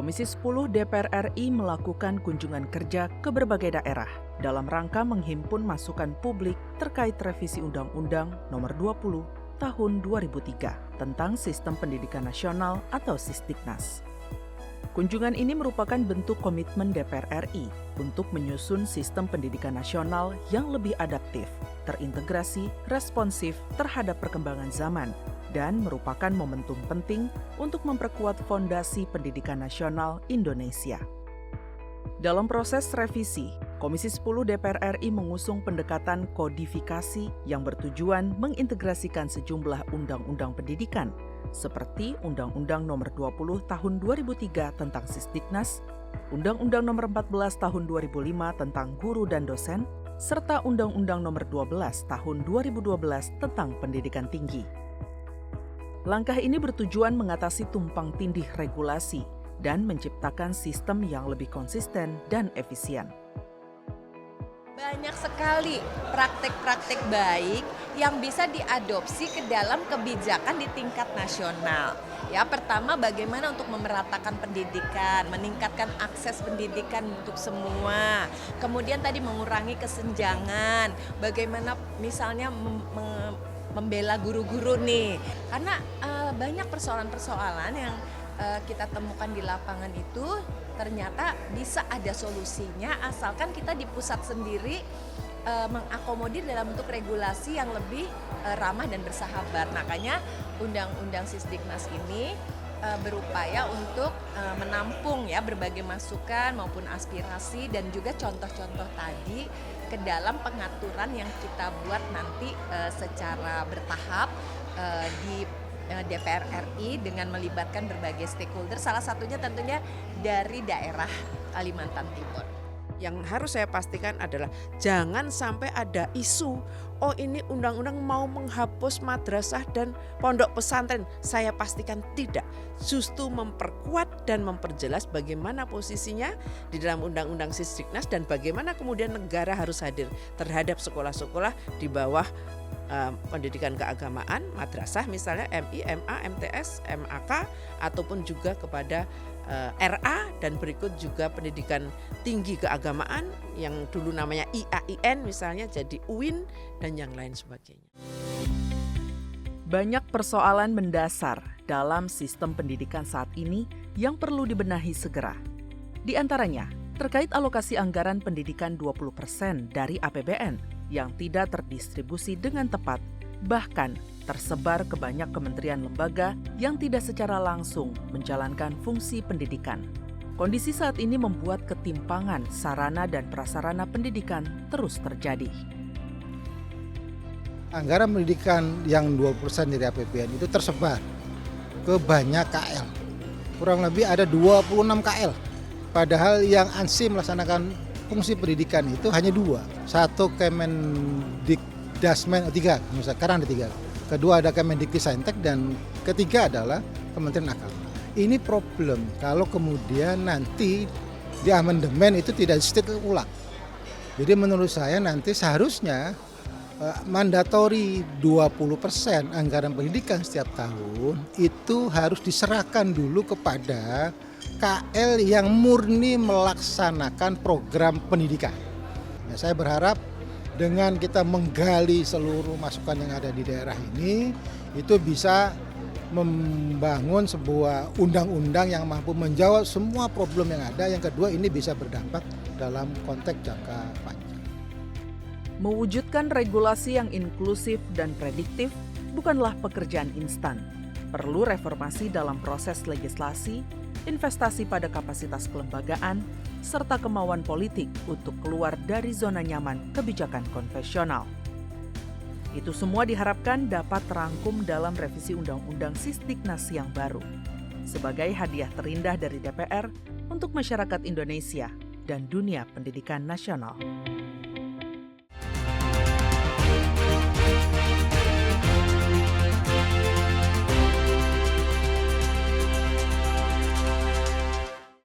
Komisi 10 DPR RI melakukan kunjungan kerja ke berbagai daerah dalam rangka menghimpun masukan publik terkait revisi Undang-Undang Nomor 20 Tahun 2003 tentang Sistem Pendidikan Nasional atau Sisdiknas. Kunjungan ini merupakan bentuk komitmen DPR RI untuk menyusun sistem pendidikan nasional yang lebih adaptif, terintegrasi, responsif terhadap perkembangan zaman, dan merupakan momentum penting untuk memperkuat fondasi pendidikan nasional Indonesia. Dalam proses revisi, Komisi 10 DPR RI mengusung pendekatan kodifikasi yang bertujuan mengintegrasikan sejumlah undang-undang pendidikan, seperti Undang-Undang Nomor 20 Tahun 2003 tentang Sisdiknas, Undang-Undang Nomor 14 Tahun 2005 tentang guru dan dosen, serta Undang-Undang Nomor 12 Tahun 2012 tentang pendidikan tinggi. Langkah ini bertujuan mengatasi tumpang tindih regulasi dan menciptakan sistem yang lebih konsisten dan efisien. Banyak sekali praktek-praktek baik yang bisa diadopsi ke dalam kebijakan di tingkat nasional. Ya, pertama bagaimana untuk memeratakan pendidikan, meningkatkan akses pendidikan untuk semua. Kemudian tadi mengurangi kesenjangan, bagaimana misalnya membela guru-guru nih. Karena banyak persoalan-persoalan yang kita temukan di lapangan itu ternyata bisa ada solusinya asalkan kita di pusat sendiri mengakomodir dalam bentuk regulasi yang lebih ramah dan bersahabat. Makanya Undang-Undang Sisdiknas ini berupaya untuk menampung ya berbagai masukan maupun aspirasi dan juga contoh-contoh tadi ke dalam pengaturan yang kita buat nanti secara bertahap di DPR RI dengan melibatkan berbagai stakeholder, salah satunya tentunya dari daerah Kalimantan Timur. Yang harus saya pastikan adalah jangan sampai ada isu, oh ini undang-undang mau menghapus madrasah dan pondok pesantren. Saya pastikan tidak, justru memperkuat dan memperjelas bagaimana posisinya di dalam Undang-Undang Sisdiknas dan bagaimana kemudian negara harus hadir terhadap sekolah-sekolah di bawah pendidikan keagamaan, madrasah misalnya MI, MA, MTS, MAK, ataupun juga kepada RA dan berikut juga pendidikan tinggi keagamaan yang dulu namanya IAIN misalnya jadi UIN dan yang lain sebagainya. Banyak persoalan mendasar dalam sistem pendidikan saat ini yang perlu dibenahi segera. Di antaranya, terkait alokasi anggaran pendidikan 20% dari APBN yang tidak terdistribusi dengan tepat, bahkan tersebar ke banyak kementerian lembaga yang tidak secara langsung menjalankan fungsi pendidikan. Kondisi saat ini membuat ketimpangan sarana dan prasarana pendidikan terus terjadi. Anggaran pendidikan yang 20% dari APBN itu tersebar ke banyak KL. Kurang lebih ada 26 KL. Padahal yang ANSI melaksanakan fungsi pendidikan itu hanya 2. Satu Kemendikdasmen, 3, sekarang ada 3. Kedua ada Kemendiktissaintek dan ketiga adalah Kementerian Agama. Ini problem kalau kemudian nanti di amandemen itu tidak disetir ulang. Jadi menurut saya nanti seharusnya mandatori 20% anggaran pendidikan setiap tahun itu harus diserahkan dulu kepada KL yang murni melaksanakan program pendidikan. Nah, saya berharap dengan kita menggali seluruh masukan yang ada di daerah ini, itu bisa membangun sebuah undang-undang yang mampu menjawab semua problem yang ada. Yang kedua, ini bisa berdampak dalam konteks jangka panjang. Mewujudkan regulasi yang inklusif dan prediktif bukanlah pekerjaan instan. Perlu reformasi dalam proses legislasi, investasi pada kapasitas kelembagaan, serta kemauan politik untuk keluar dari zona nyaman kebijakan konvensional. Itu semua diharapkan dapat terangkum dalam revisi Undang-Undang Sisdiknas yang baru, sebagai hadiah terindah dari DPR untuk masyarakat Indonesia dan dunia pendidikan nasional.